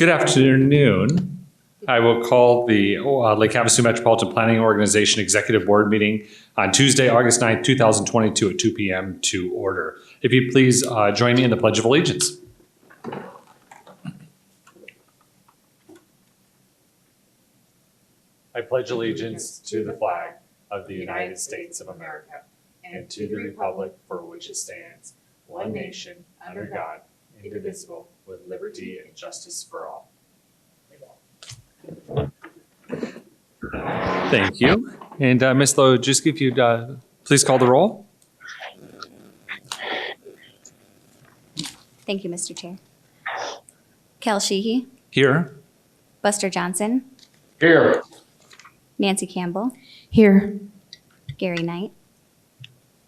Good afternoon. I will call the Lake Havasu Metropolitan Planning Organization Executive Board meeting on Tuesday, August 9th, 2022 at 2 p.m. to order. If you please join me in the Pledge of Allegiance. I pledge allegiance to the flag of the United States of America and to the republic for which it stands, one nation, under God, indivisible, with liberty and justice for all. Thank you. And Ms. Lojiski, if you'd please call the roll. Thank you, Mr. Chair. Kel Sheehy, Here. Buster Johnson, Here. Nancy Campbell, Here. Gary Knight,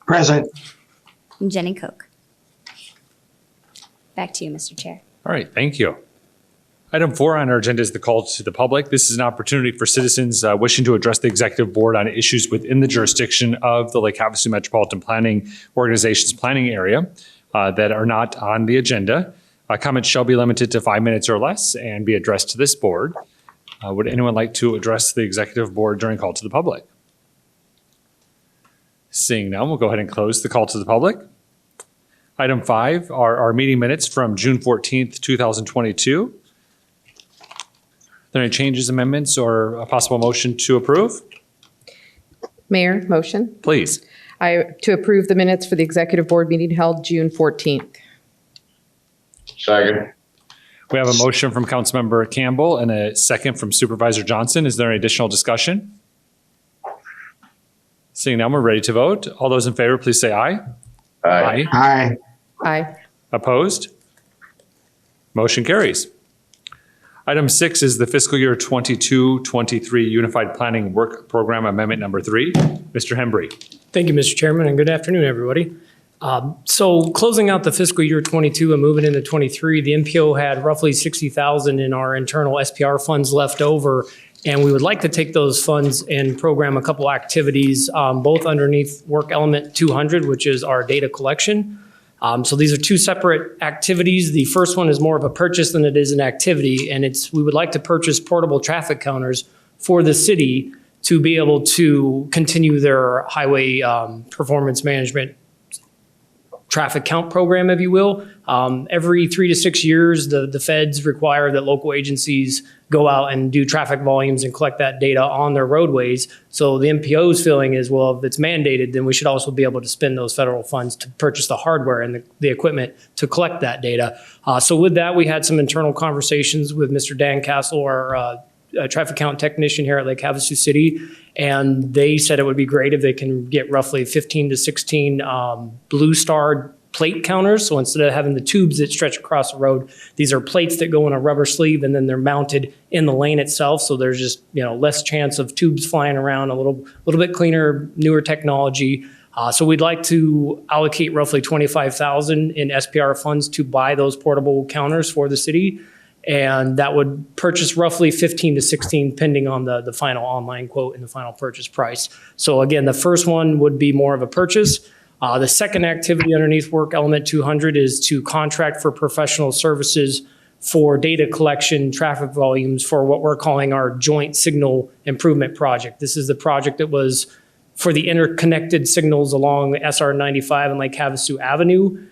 Present. and Jenny Koch. Back to you, Mr. Chair. All right, thank you. Item 4 on our agenda is the call to the public. This is an opportunity for citizens wishing to address the executive board on issues within the jurisdiction of the Lake Havasu Metropolitan Planning Organization's planning area that are not on the agenda. Comments shall be limited to 5 minutes or less and be addressed to this board. Would anyone like to address the executive board during call to the public? Seeing none, we'll go ahead and close the call to the public. Item 5 are our meeting minutes from June 14th, 2022. Are there any changes, amendments, or a possible motion to approve? Mayor, motion. Please. To approve the minutes for the executive board meeting held June 14th. Second. We have a motion from Councilmember Campbell and a second from Supervisor Johnson. Is there any additional discussion? Seeing none, we're ready to vote. All those in favor, please say aye. Aye. Aye. Aye. Opposed? Motion carries. Item 6 is the fiscal year 22-23 Unified Planning Work Program Amendment Number 3. Mr. Hembry. Thank you, Mr. Chairman, and good afternoon, everybody. So closing out the fiscal year 22 and moving into 23, the MPO had roughly $60,000 in our internal SPR funds left over, and we would like to take those funds and program a couple activities, both underneath Work Element 200, which is our data collection. So these are two separate activities. The first one is more of a purchase than it is an activity, and we would like to purchase portable traffic counters for the city to be able to continue their highway performance management traffic count program, if you will. Every 3 to 6 years, the feds require that local agencies go out and do traffic volumes and collect that data on their roadways. So the MPO's feeling is, well, if it's mandated, then we should also be able to spend those federal funds to purchase the hardware and the equipment to collect that data. So with that, we had some internal conversations with Mr. Dan Castle, our traffic count technician here at Lake Havasu City, and they said it would be great if they can get roughly 15 to 16 Blue Star plate counters. So instead of having the tubes that stretch across the road, these are plates that go in a rubber sleeve and then they're mounted in the lane itself. So there's just less chance of tubes flying around, a little bit cleaner, newer technology. So we'd like to allocate roughly $25,000 in SPR funds to buy those portable counters for the city. And that would purchase roughly 15 to 16 pending on the final online quote and the final purchase price. So again, the first one would be more of a purchase. The second activity underneath Work Element 200 is to contract for professional services for data collection, traffic volumes for what we're calling our joint signal improvement project. This is the project that was for the interconnected signals along SR 95 and Lake Havasu Avenue.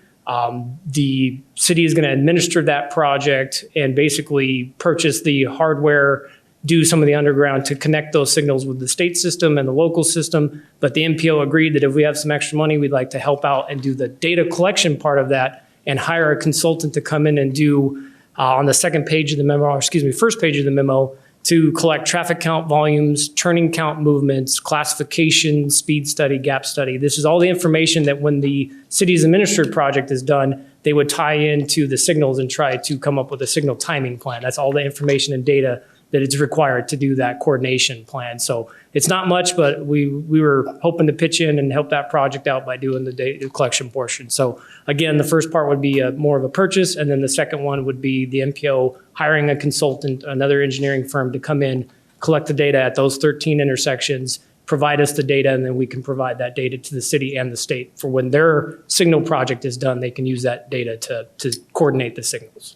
The city is going to administer that project and basically purchase the hardware, do some of the underground to connect those signals with the state system and the local system. But the MPO agreed that if we have some extra money, we'd like to help out and do the data collection part of that and hire a consultant to come in and do on the first page of the memo, to collect traffic count volumes, turning count movements, classification, speed study, gap study. This is all the information that when the city's administered project is done, they would tie into the signals and try to come up with a signal timing plan. That's all the information and data that is required to do that coordination plan. So it's not much, but we were hoping to pitch in and help that project out by doing the data collection portion. So again, the first part would be more of a purchase, and then the second one would be the MPO hiring a consultant, another engineering firm to come in, collect the data at those 13 intersections, provide us the data, and then we can provide that data to the city and the state. For when their signal project is done, they can use that data to coordinate the signals.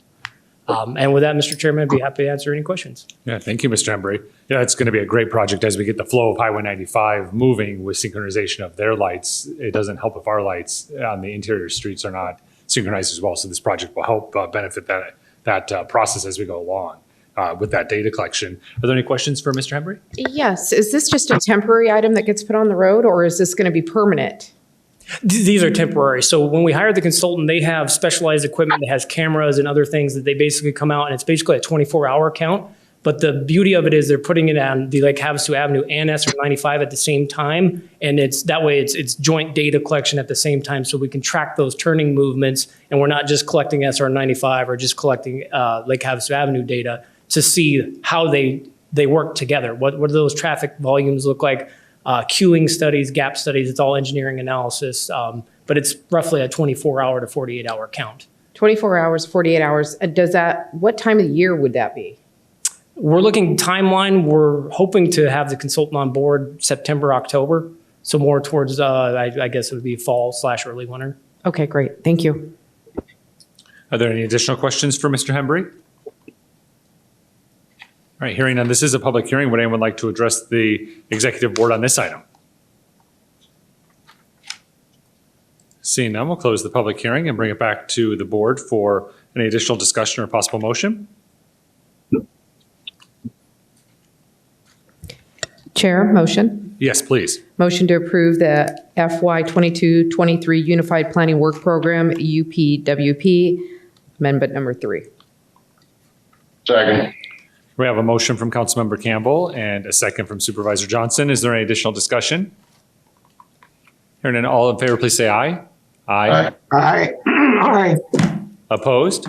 And with that, Mr. Chairman, I'd be happy to answer any questions. Yeah, thank you, Mr. Embry. Yeah, it's going to be a great project as we get the flow of Highway 95 moving with synchronization of their lights. It doesn't help if our lights on the interior streets are not synchronized as well. So this project will help benefit that process as we go along with that data collection. Are there any questions for Mr. Embry? Yes. Is this just a temporary item that gets put on the road, or is this going to be permanent? These are temporary. So when we hire the consultant, they have specialized equipment that has cameras and other things that they basically come out, and it's basically a 24-hour count. But the beauty of it is they're putting it on the Lake Havasu Avenue and SR 95 at the same time. And it's that way it's joint data collection at the same time, so we can track those turning movements. And we're not just collecting SR 95 or just collecting Lake Havasu Avenue data to see how they work together. What do those traffic volumes look like? Queuing studies, gap studies, it's all engineering analysis. But it's roughly a 24-hour to 48-hour count. 24 hours, 48 hours. What time of the year would that be? We're looking timeline. We're hoping to have the consultant on board September, October. So more towards, I guess it would be fall/early winter. Okay, great. Thank you. Are there any additional questions for Mr. Embry? All right, hearing none, this is a public hearing. Would anyone like to address the executive board on this item? Seeing none, we'll close the public hearing and bring it back to the board for any additional discussion or possible motion. Chair, motion. Yes, please. Motion to approve the FY 22-23 Unified Planning Work Program, UPWP, amendment number 3. Second. We have a motion from Councilmember Campbell and a second from Supervisor Johnson. Is there any additional discussion? Hearing none, all in favor, please say aye. Aye. Aye. Opposed?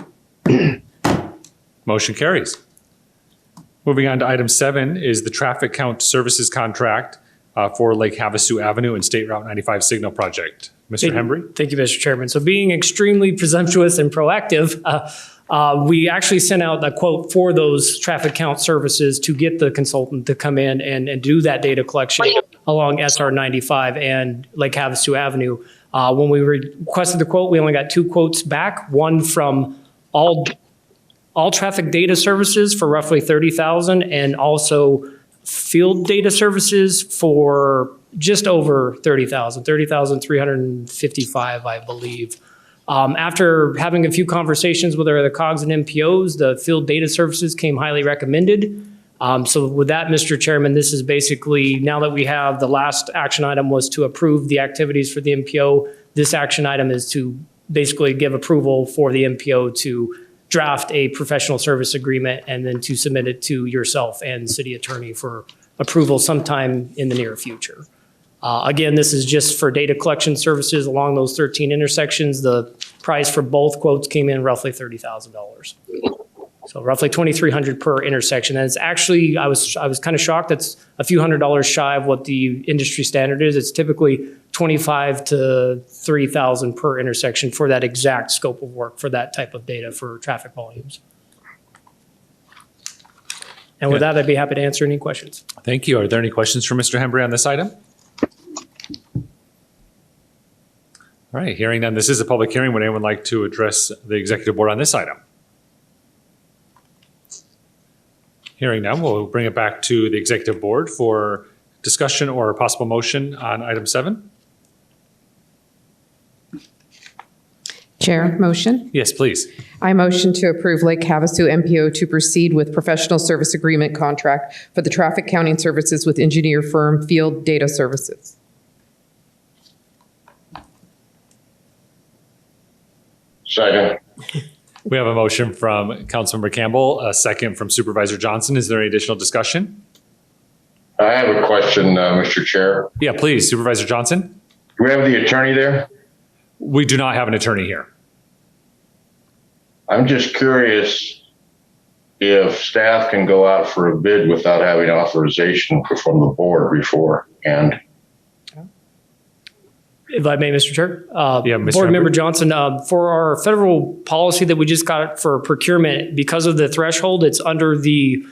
Motion carries. Moving on to item 7 is the traffic count services contract for Lake Havasu Avenue and State Route 95 Signal Project. Mr. Hembry? Thank you, Mr. Chairman. So being extremely presumptuous and proactive, we actually sent out a quote for those traffic count services to get the consultant to come in and do that data collection along SR 95 and Lake Havasu Avenue. When we requested the quote, we only got 2 quotes back, one from all traffic data services for roughly $30,000 and also field data services for just over $30,000, $30,355, I believe. After having a few conversations with our other COGs and MPOs, the field data services came highly recommended. So with that, Mr. Chairman, this is basically, now that we have, the last action item was to approve the activities for the MPO. This action item is to basically give approval for the MPO to draft a professional service agreement and then to submit it to yourself and city attorney for approval sometime in the near future. Again, this is just for data collection services along those 13 intersections. The price for both quotes came in roughly $30,000. So roughly $2,300 per intersection. And it's actually, I was kind of shocked. That's a few $100s shy of what the industry standard is. It's typically $25,000 to $3,000 per intersection for that exact scope of work for that type of data for traffic volumes. And with that, I'd be happy to answer any questions. Thank you. Are there any questions for Mr. Hembry on this item? All right, hearing none, this is a public hearing. Would anyone like to address the executive board on this item? Hearing none, we'll bring it back to the executive board for discussion or possible motion on item 7. Chair, motion. Yes, please. I motion to approve Lake Havasu MPO to proceed with professional service agreement contract for the traffic counting services with engineer firm Field Data Services. Second. We have a motion from Councilmember Campbell, a second from Supervisor Johnson. Is there any additional discussion? I have a question, Mr. Chair. Yeah, please, Supervisor Johnson. Do we have the attorney there? We do not have an attorney here. I'm just curious if staff can go out for a bid without having authorization from the board beforehand. If I may, Mr. Chair. Yeah, Mr. Board Member Hubbard. Johnson, for our federal policy that we just got for procurement, because of the threshold, it's under the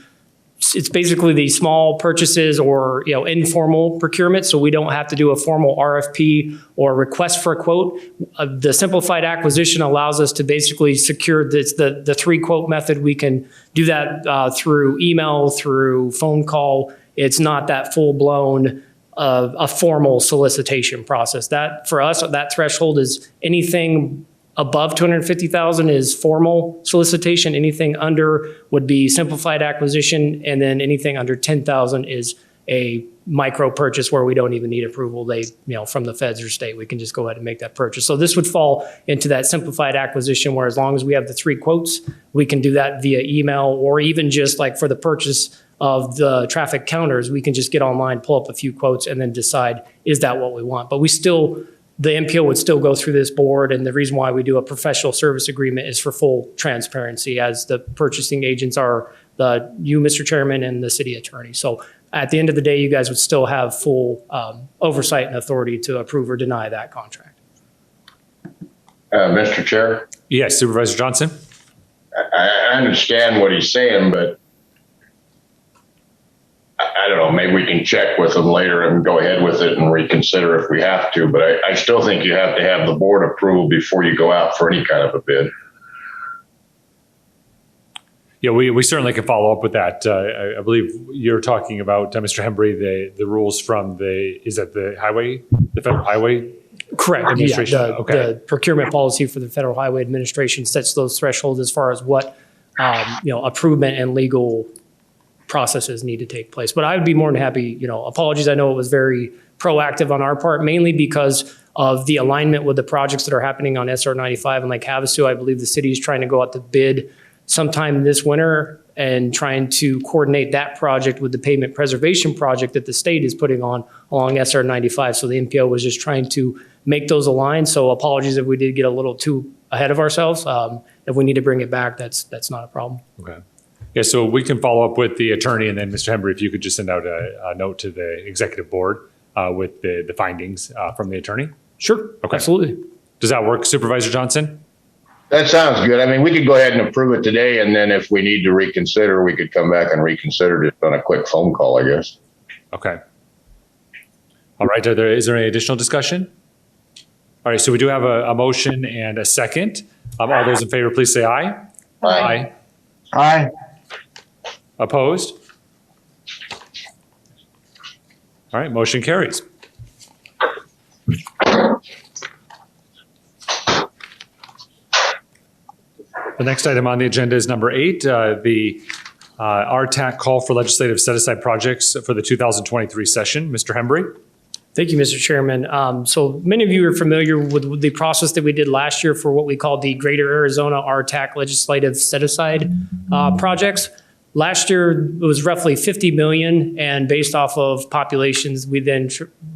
it's basically the small purchases or, informal procurement. So we don't have to do a formal RFP or request for a quote. The simplified acquisition allows us to basically secure the 3-quote method. We can do that through email, through phone call. It's not that full-blown a formal solicitation process. That, for us, that threshold is anything above 250,000 is formal solicitation. Anything under would be simplified acquisition, and then anything under 10,000 is a micro purchase where we don't even need approval. From the feds or state, we can just go ahead and make that purchase. So this would fall into that simplified acquisition, where as long as we have the 3 quotes, we can do that via email, or even just like for the purchase of the traffic counters, we can just get online, pull up a few quotes, and then decide, is that what we want? But the MPO would still go through this board, and the reason why we do a professional service agreement is for full transparency, as the purchasing agents are you, Mr. Chairman, and the city attorney. So at the end of the day, you guys would still have full oversight and authority to approve or deny that contract. Mr. Chair, Yes, Supervisor Johnson? I understand what he's saying, but I don't know, maybe we can check with them later and go ahead with it and reconsider if we have to. But I still think you have to have the board approval before you go out for any kind of a bid. Yeah, we certainly can follow up with that. I believe you're talking about, Mr. Hembry, the rules from the Federal Highway Correct. Administration? Yeah, Okay. the procurement policy for the Federal Highway Administration sets those thresholds as far as what, approval and legal processes need to take place. But I would be more than happy, apologies. I know it was very proactive on our part, mainly because of the alignment with the projects that are happening on SR 95 and Lake Havasu. I believe the city is trying to go out to bid sometime this winter and trying to coordinate that project with the pavement preservation project that the state is putting on along SR 95. So the MPO was just trying to make those align. So apologies if we did get a little too ahead of ourselves. If we need to bring it back, that's not a problem. Okay. Yeah, so we can follow up with the attorney, and then Mr. Hembry, if you could just send out a note to the executive board with the findings from the attorney. Sure. Okay. Absolutely. Does that work, Supervisor Johnson? That sounds good. I mean, we could go ahead and approve it today, and then if we need to reconsider, we could come back and reconsider it on a quick phone call, I guess. Okay. All right, is there any additional discussion? All right, so we do have a motion and a second. All those in favor, please say aye. Aye. Aye. Opposed? All right, motion carries. The next item on the agenda is number 8, the RTAC call for legislative set-aside projects for the 2023 session. Mr. Hembry? Thank you, Mr. Chairman. So many of you are familiar with the process that we did last year for what we called the Greater Arizona RTAC legislative set-aside projects. Last year, it was roughly 50 million, and based off of populations, we then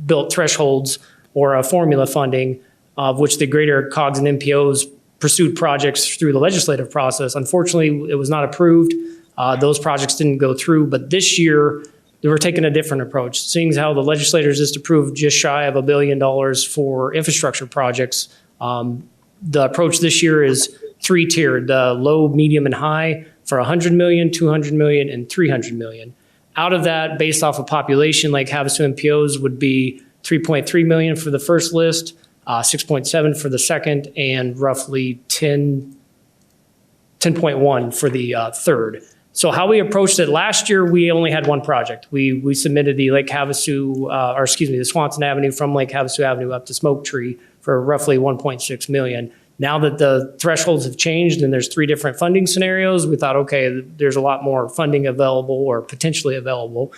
built thresholds or a formula funding, of which the greater COGS and MPOs pursued projects through the legislative process. Unfortunately, it was not approved. Those projects didn't go through, but this year, they were taking a different approach. Seeing as how the legislators just approved just shy of $1 billion for infrastructure projects, the approach this year is 3-tiered, the low, medium, and high for 100 million, 200 million, and 300 million. Out of that, based off of population, Lake Havasu MPOs would be 3.3 million for the first list, 6.7 for the second, and roughly 10.1 for the third. So how we approached it last year, we only had one project. We submitted the the Swanson Avenue from Lake Havasu Avenue up to Smoke Tree for roughly 1.6 million. Now that the thresholds have changed and there's 3 different funding scenarios, we thought, okay, there's a lot more funding available or potentially available.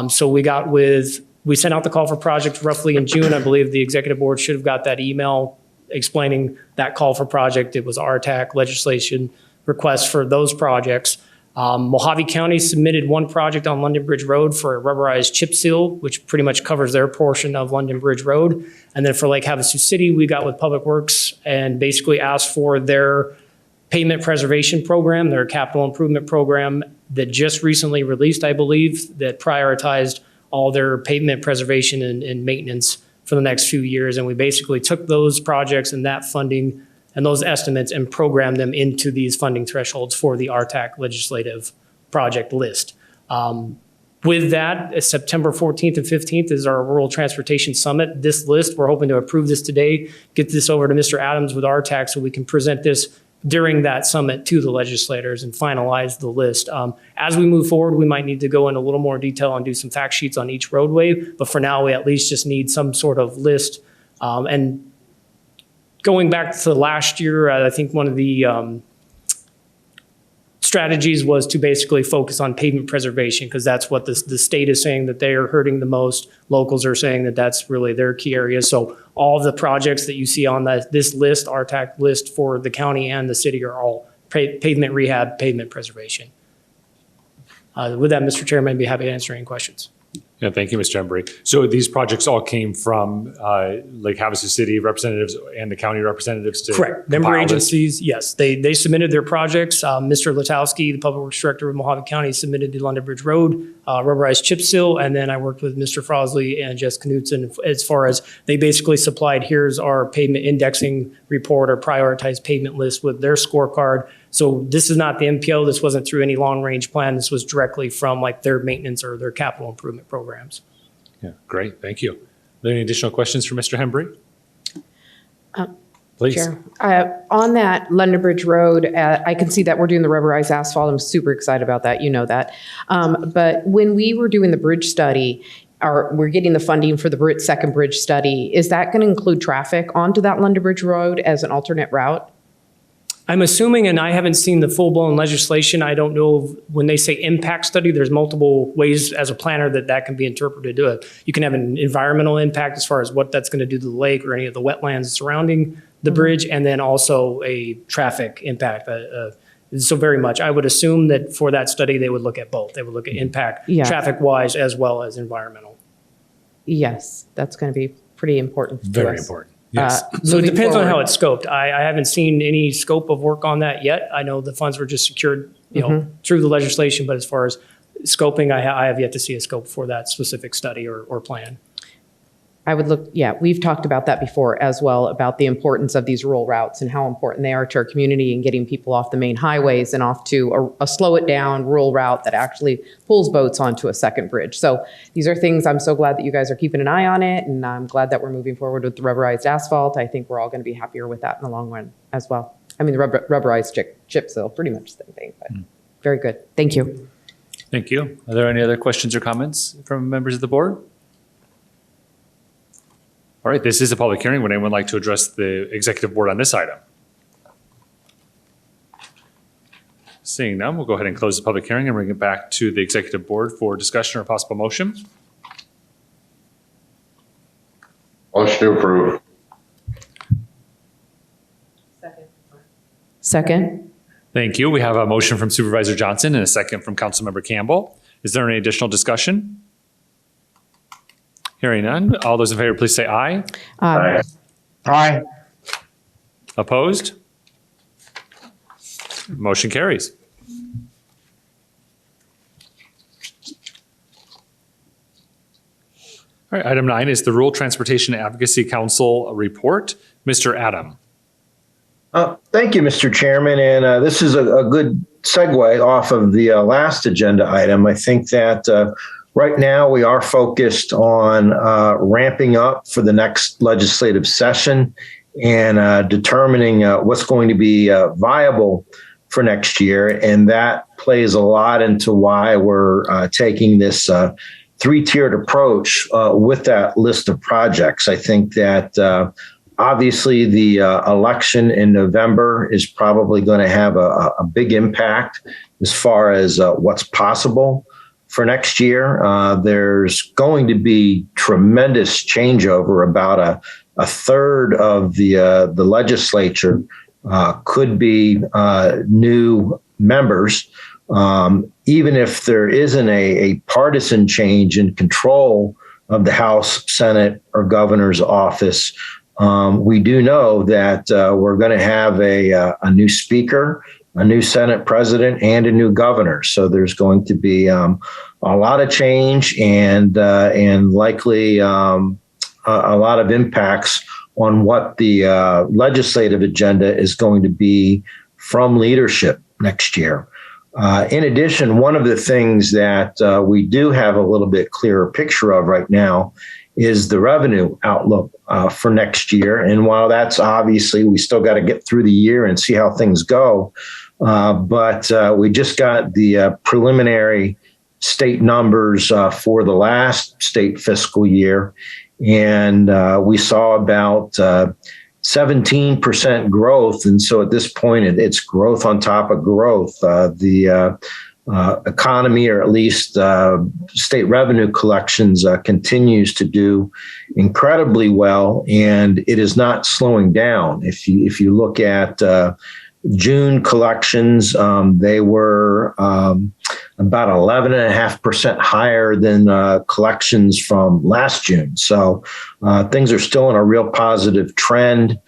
So we sent out the call for project roughly in June. I believe the executive board should have got that email explaining that call for project. It was RTAC legislation request for those projects. Mojave County submitted one project on London Bridge Road for a rubberized chip seal, which pretty much covers their portion of London Bridge Road. And then for Lake Havasu City, we got with Public Works and basically asked for their pavement preservation program, their capital improvement program that just recently released, I believe, that prioritized all their pavement preservation and maintenance for the next few years. And we basically took those projects and that funding and those estimates and program them into these funding thresholds for the RTAC legislative project list. With that, September 14th and 15th is our Rural Transportation Summit. This list, we're hoping to approve this today, get this over to Mr. Adams with RTAC so we can present this during that summit to the legislators and finalize the list. As we move forward, we might need to go into a little more detail and do some fact sheets on each roadway, but for now, we at least just need some sort of list. And going back to last year, I think one of the strategies was to basically focus on pavement preservation because that's what the state is saying that they are hurting the most. Locals are saying that that's really their key area. So all of the projects that you see on this list, RTAC list for the county and the city are all pavement rehab, pavement preservation. With that, Mr. Chairman, I'd be happy to answer any questions. Yeah, thank you, Mr. Embry. So these projects all came from Lake Havasu City representatives and the county representatives to Correct. Member compile this? agencies, yes, they submitted their projects. Mr. Letowski, the Public Works Director of Mojave County, submitted the London Bridge Road rubberized chip seal, and then I worked with Mr. Frosley and Jess Knutson as far as they basically supplied, here's our pavement indexing report or prioritized pavement list with their scorecard. So this is not the MPO. This wasn't through any long-range plan. This was directly from like their maintenance or their capital improvement programs. Yeah, great, thank you. Are there any additional questions for Mr. Embry? Please. Chair, on that London Bridge Road, I can see that we're doing the rubberized asphalt. I'm super excited about that. You know that. But when we were doing the bridge study, we're getting the funding for the second bridge study, is that going to include traffic onto that London Bridge Road as an alternate route? I'm assuming, and I haven't seen the full-blown legislation, I don't know when they say impact study, there's multiple ways as a planner that can be interpreted. You can have an environmental impact as far as what that's going to do to the lake or any of the wetlands surrounding the bridge, and then also a traffic impact. So very much, I would assume that for that study, they would look at both. They would look at impact traffic-wise as well as environmental. Yes, that's going to be pretty important to us. Very important. Yes. So it depends on how it's scoped. I haven't seen any scope of work on that yet. I know the funds were just secured, through the legislation, but as far as scoping, I have yet to see a scope for that specific study or plan. I would look, we've talked about that before as well, about the importance of these rural routes and how important they are to our community and getting people off the main highways and off to a slow it down rural route that actually pulls boats onto a second bridge. So these are things I'm so glad that you guys are keeping an eye on it, and I'm glad that we're moving forward with the rubberized asphalt. I think we're all going to be happier with that in the long run as well. I mean, the rubberized chip seal, pretty much the same thing, but very good. Thank you. Thank you. Are there any other questions or comments from members of the board? All right, this is a public hearing. Would anyone like to address the executive board on this item? Seeing none, we'll go ahead and close the public hearing and bring it back to the executive board for discussion or possible motion. Motion to approve. Second. Thank you. We have a motion from Supervisor Johnson and a second from Councilmember Campbell. Is there any additional discussion? Hearing none. All those in favor, please say aye. Aye. Aye. Opposed? Motion carries. All right, item 9 is the Rural Transportation Advocacy Council report. Mr. Adam. Thank you, Mr. Chairman. And this is a good segue off of the last agenda item. I think that right now we are focused on ramping up for the next legislative session and determining what's going to be viable for next year. And that plays a lot into why we're taking this three-tiered approach with that list of projects. I think that obviously the election in November is probably going to have a big impact as far as what's possible for next year. There's going to be tremendous changeover. About a third of the legislature could be new members. Even if there isn't a partisan change in control of the House, Senate, or governor's office, we do know that we're going to have a new speaker, a new Senate president, and a new governor. So there's going to be a lot of change and likely a lot of impacts on what the legislative agenda is going to be from leadership next year. In addition, one of the things that we do have a little bit clearer picture of right now is the revenue outlook for next year. And while that's obviously, we still got to get through the year and see how things go. But we just got the preliminary state numbers for the last state fiscal year. And we saw about 17% growth. And so at this point, it's growth on top of growth. The economy, or at least state revenue collections, continues to do incredibly well, and it is not slowing down. If you look at June collections, they were about 11.5% higher than collections from last June. So things are still in a real positive trend.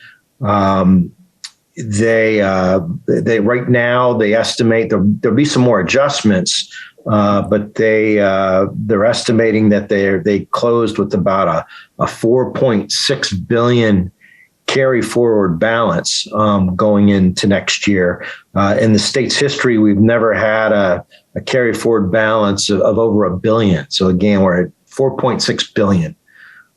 They right now they estimate there'll be some more adjustments, but they're estimating that they closed with about a 4.6 billion carry forward balance going into next year. In the state's history, we've never had a carry forward balance of over $1 billion. So again, we're at 4.6 billion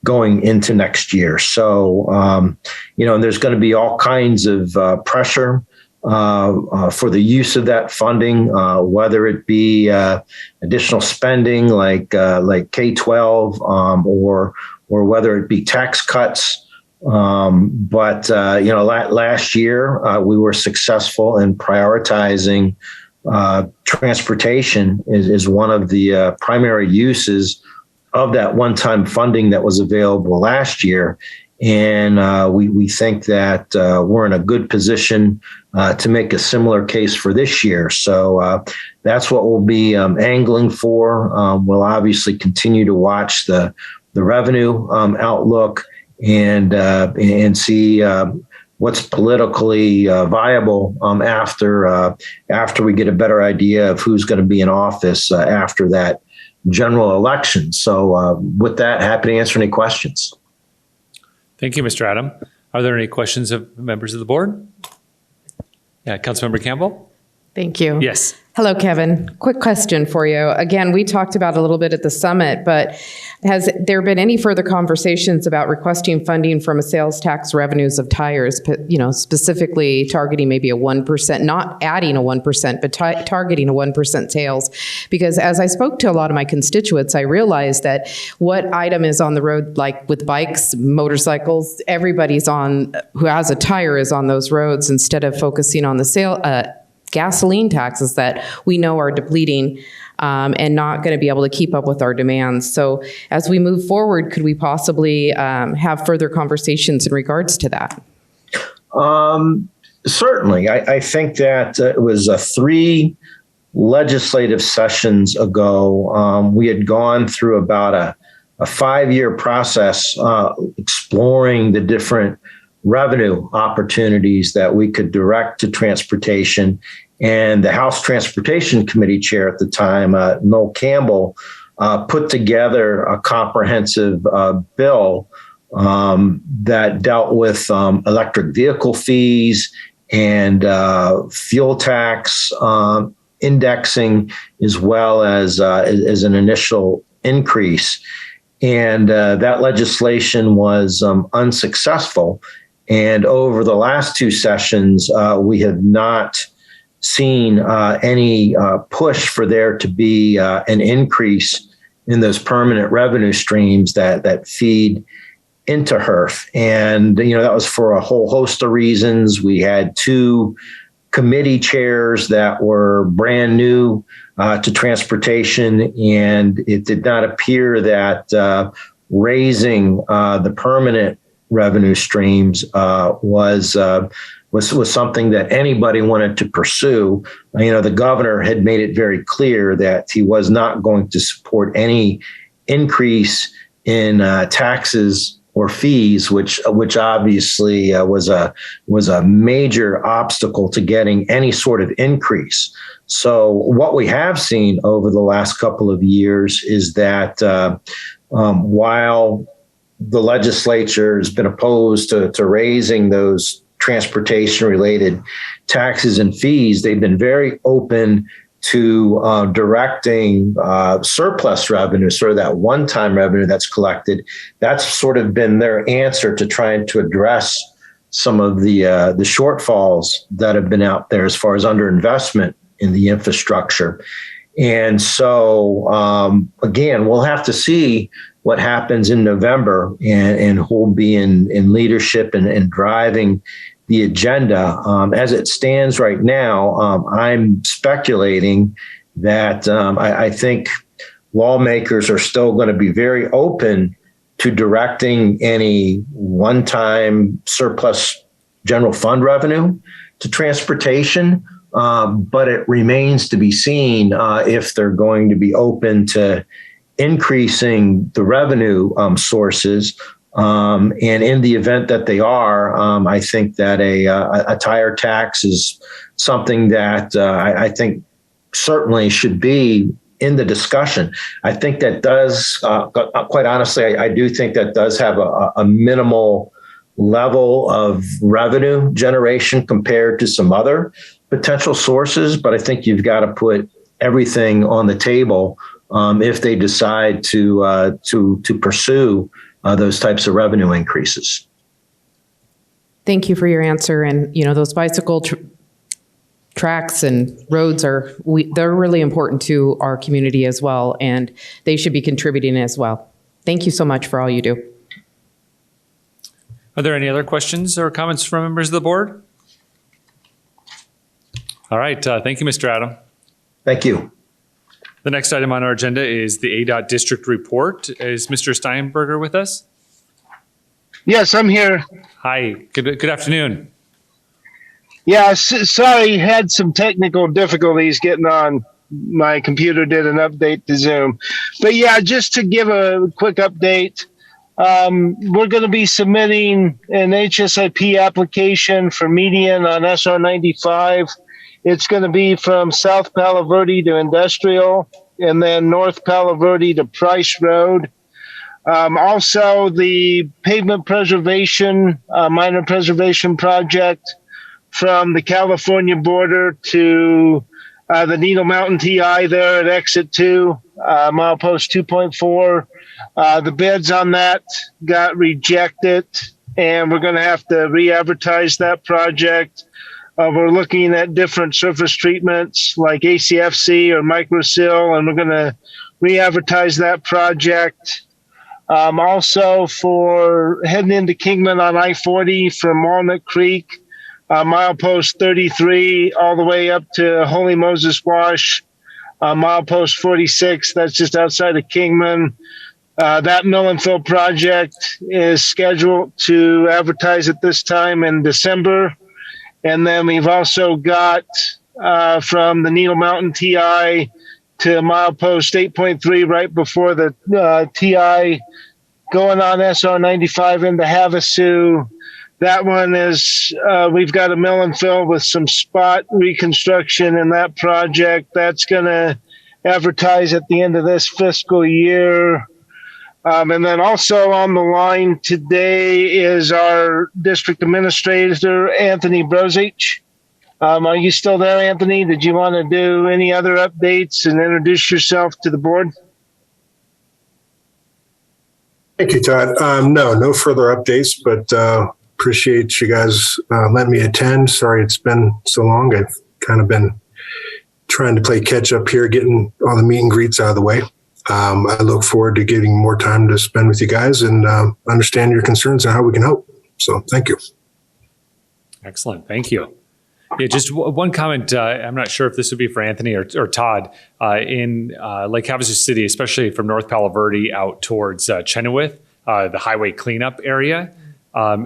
going into next year. So, and there's going to be all kinds of pressure for the use of that funding, whether it be additional spending like K-12 or whether it be tax cuts. But last year we were successful in prioritizing transportation is one of the primary uses of that one-time funding that was available last year. And we think that we're in a good position to make a similar case for this year. So that's what we'll be angling for. We'll obviously continue to watch the revenue outlook and see what's politically viable after we get a better idea of who's going to be in office after that general election. So with that, happy to answer any questions. Thank you, Mr. Adam. Are there any questions of members of the board? Yeah, Councilmember Campbell? Thank you. Yes. Hello, Kevin. Quick question for you. Again, we talked about a little bit at the summit, but has there been any further conversations about requesting funding from a sales tax revenues of tires, specifically targeting maybe a 1%, not adding a 1%, but targeting a 1% sales? Because as I spoke to a lot of my constituents, I realized that what item is on the road, like with bikes, motorcycles, everybody's on, who has a tire is on those roads instead of focusing on the gasoline taxes that we know are depleting and not going to be able to keep up with our demands. So as we move forward, could we possibly have further conversations in regards to that? Certainly. I think that it was 3 legislative sessions ago. We had gone through about a 5-year process exploring the different revenue opportunities that we could direct to transportation. And the House Transportation Committee chair at the time, Noel Campbell, put together a comprehensive bill that dealt with electric vehicle fees and fuel tax indexing, as well as an initial increase. And that legislation was unsuccessful. And over the last 2 sessions, we have not seen any push for there to be an increase in those permanent revenue streams that feed into HERF. And, that was for a whole host of reasons. We had 2 committee chairs that were brand new to transportation, and it did not appear that raising the permanent revenue streams was something that anybody wanted to pursue. The governor had made it very clear that he was not going to support any increase in taxes or fees, which obviously was a major obstacle to getting any sort of increase. So what we have seen over the last couple of years is that while the legislature has been opposed to raising those transportation-related taxes and fees, they've been very open to directing surplus revenue, sort of that one-time revenue that's collected. That's sort of been their answer to trying to address some of the shortfalls that have been out there as far as underinvestment in the infrastructure. And so, again, we'll have to see what happens in November and who'll be in leadership and driving the agenda. As it stands right now, I'm speculating that I think lawmakers are still going to be very open to directing any one-time surplus general fund revenue to transportation. But it remains to be seen if they're going to be open to increasing the revenue sources. And in the event that they are, I think that a tire tax is something that I think certainly should be in the discussion. I think that does, quite honestly, I do think that does have a minimal level of revenue generation compared to some other potential sources, but I think you've got to put everything on the table if they decide to pursue those types of revenue increases. Thank you for your answer. And, you know, those bicycle tracks and roads they're really important to our community as well, and they should be contributing as well. Thank you so much for all you do. Are there any other questions or comments from members of the board? All right. Thank you, Mr. Adam. Thank you. The next item on our agenda is the Adot District Report. Is Mr. Steinberger with us? Yes, I'm here. Hi. Good afternoon. Yeah, sorry, had some technical difficulties getting on. My computer did an update to Zoom. But yeah, just to give a quick update, we're going to be submitting an HSIP application for median on SR 95. It's going to be from South Palo Verde to Industrial, and then North Palo Verde to Price Road. Also, the pavement preservation, minor preservation project from the California border to the Needle Mountain TI there at exit 2, milepost 2.4. The bids on that got rejected, and we're going to have to re-advertise that project. We're looking at different surface treatments like ACFC or microsil, and we're going to re-advertise that project. Also, for heading into Kingman on I-40 from Walnut Creek, milepost 33 all the way up to Holy Moses Wash, milepost 46, that's just outside of Kingman. That mill and fill project is scheduled to advertise at this time in December. And then we've also got from the Needle Mountain TI to milepost 8.3 right before the TI going on SR 95 into Havasu. That one is, we've got a mill and fill with some spot reconstruction in that project. That's going to advertise at the end of this fiscal year. And then also on the line today is our district administrator, Anthony Brozich. Are you still there, Anthony? Did you want to do any other updates and introduce yourself to the board? Thank you, Todd. No further updates, but appreciate you guys letting me attend. Sorry it's been so long. I've kind of been trying to play catch up here, getting all the meet and greets out of the way. I look forward to getting more time to spend with you guys and understand your concerns and how we can help. So thank you. Excellent. Thank you. Yeah, just one comment. I'm not sure if this would be for Anthony or Todd. In Lake Havasu City, especially from North Palo Verde out towards Chenoweth, the highway cleanup area,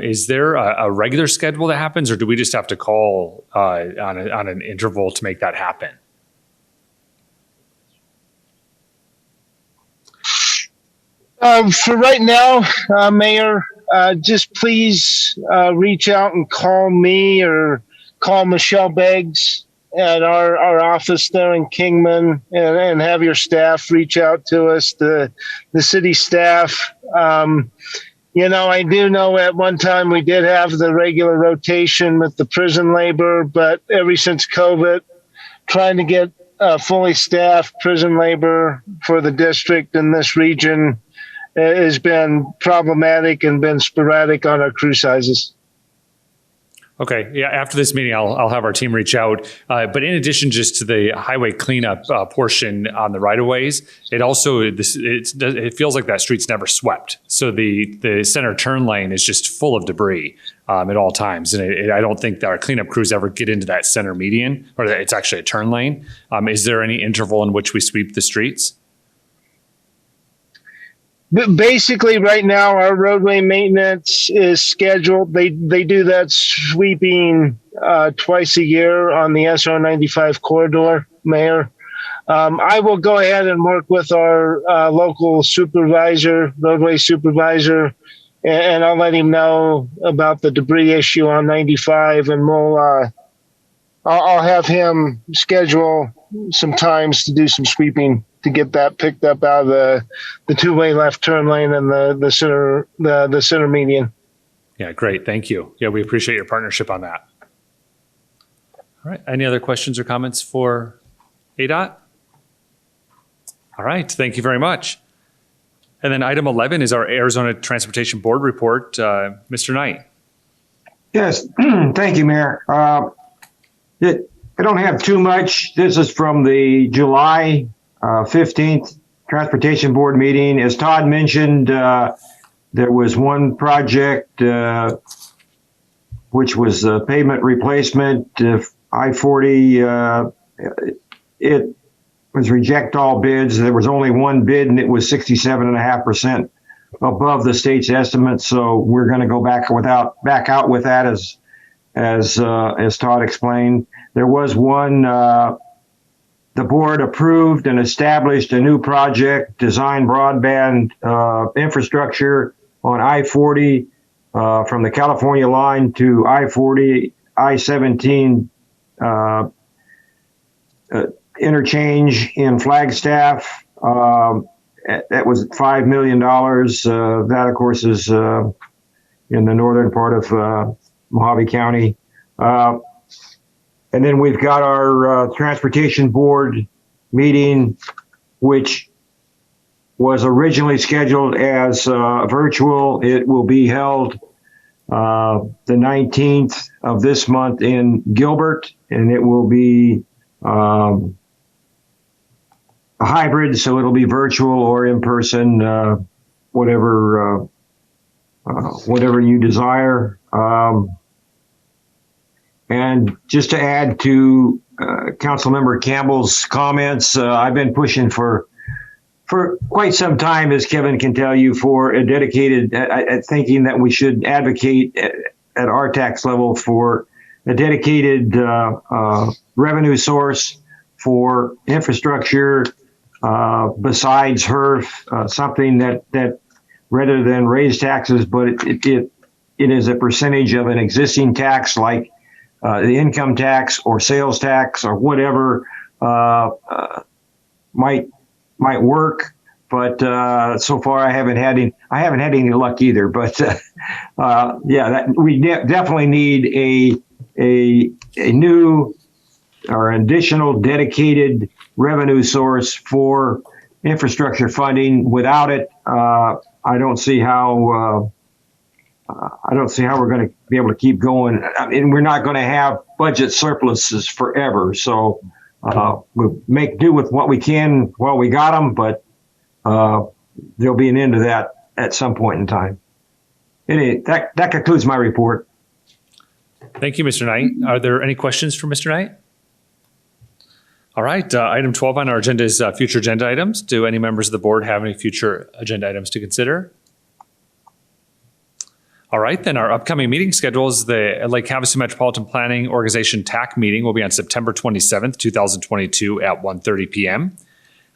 is there a regular schedule that happens, or do we just have to call on an interval to make that happen? For right now, Mayor, just please reach out and call me or call Michelle Beggs at our office there in Kingman, and have your staff reach out to us, the city staff. I do know at one time we did have the regular rotation with the prison labor, but ever since COVID, trying to get fully staffed prison labor for the district in this region has been problematic and been sporadic on our crew sizes. Okay, yeah, after this meeting, I'll have our team reach out. But in addition just to the highway cleanup portion on the right-of-ways, it also, it feels like that street's never swept. So the center turn lane is just full of debris at all times. And I don't think that our cleanup crews ever get into that center median, or that it's actually a turn lane. Is there any interval in which we sweep the streets? But basically, right now, our roadway maintenance is scheduled. They do that sweeping twice a year on the SR 95 corridor, Mayor. I will go ahead and work with our local supervisor, roadway supervisor, and I'll let him know about the debris issue on 95, and I'll have him schedule some times to do some sweeping to get that picked up out of the two-way left turn lane and the center median. Yeah, great. Thank you. Yeah, we appreciate your partnership on that. All right. Any other questions or comments for Adot? All right. Thank you very much. And then item 11 is our Arizona Transportation Board report. Mr. Knight. Yes. Thank you, Mayor. I don't have too much. This is from the July 15th Transportation Board meeting. As Todd mentioned, there was one project which was pavement replacement. I-40, it was reject all bids. There was only one bid, and it was 67.5% above the state's estimate. So we're going to go back out with that, as Todd explained. There was one. The board approved and established a new project, design broadband infrastructure on I-40 from the California line to I-40, I-17 interchange in Flagstaff. That was $5 million. That, of course, is in the northern part of Mojave County. And then we've got our Transportation Board meeting, which was originally scheduled as virtual. It will be held the 19th of this month in Gilbert, and it will be a hybrid, so it'll be virtual or in person, whatever you desire. And just to add to Councilmember Campbell's comments, I've been pushing for quite some time, as Kevin can tell you, for a dedicated, thinking that we should advocate at our tax level for a dedicated revenue source for infrastructure besides HERF, something that rather than raise taxes, but it is a percentage of an existing tax like the income tax or sales tax or whatever might work, but so far I haven't had any luck either. But we definitely need a new or additional dedicated revenue source for infrastructure funding. Without it, I don't see how we're going to be able to keep going. I mean, we're not going to have budget surpluses forever. So we'll make do with what we can while we got them, but there'll be an end to that at some point in time. Anyway, that concludes my report. Thank you, Mr. Knight. Are there any questions for Mr. Knight? All right. Item 12 on our agenda is future agenda items. Do any members of the board have any future agenda items to consider? All right, then our upcoming meeting schedule is the Lake Havasu Metropolitan Planning Organization TAC meeting will be on September 27th, 2022 at 1:30 p.m.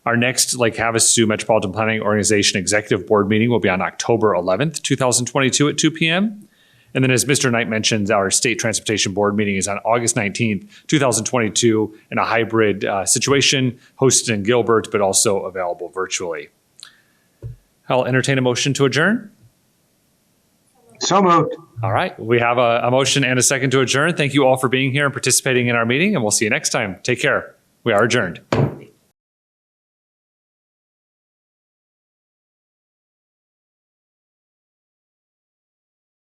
Our next Lake Havasu Metropolitan Planning Organization Executive Board meeting will be on October 11th, 2022 at 2 p.m. And then as Mr. Knight mentioned, our State Transportation Board meeting is on August 19th, 2022 in a hybrid situation, hosted in Gilbert, but also available virtually. I'll entertain a motion to adjourn. So moved. All right. We have a motion and a second to adjourn. Thank you all for being here and participating in our meeting, and we'll see you next time. Take care. We are adjourned.